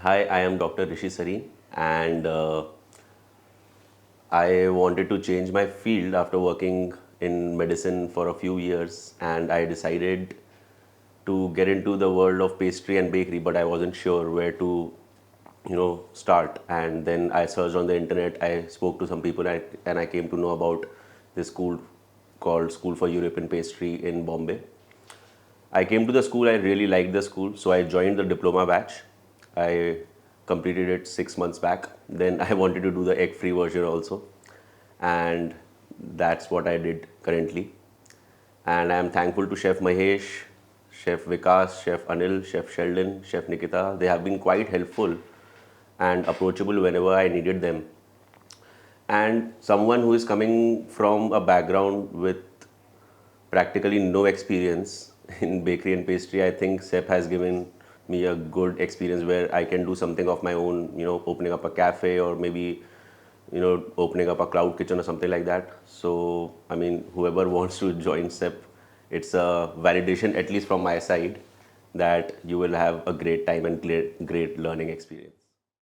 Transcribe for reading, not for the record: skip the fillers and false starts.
Hi, I am Dr. Rishi Sarin, and I wanted to change my field after working in medicine for a few years, and I decided to get into the world of pastry and bakery, but I wasn't sure where to, start. And then I searched on the internet. I spoke to some people, and I came to know about this school called School for European Pastry in Bombay. I came to the school, I really liked the school, so I joined the diploma batch. I completed it 6 months back. Then I wanted to do the egg free version also, and that's what I did currently. And I'm thankful to Chef Mahesh, Chef Vikas, Chef Anil, Chef Sheldon, Chef Nikita. They have been quite helpful and approachable whenever I needed them. And someone who is coming from a background with practically no experience in bakery and pastry, I think SEP has given me a good experience where I can do something of my own, opening up a cafe or maybe, opening up a cloud kitchen or something like that. So, I mean, whoever wants to join SEP, it's a validation, at least from my side, that you will have a great time and great learning experience.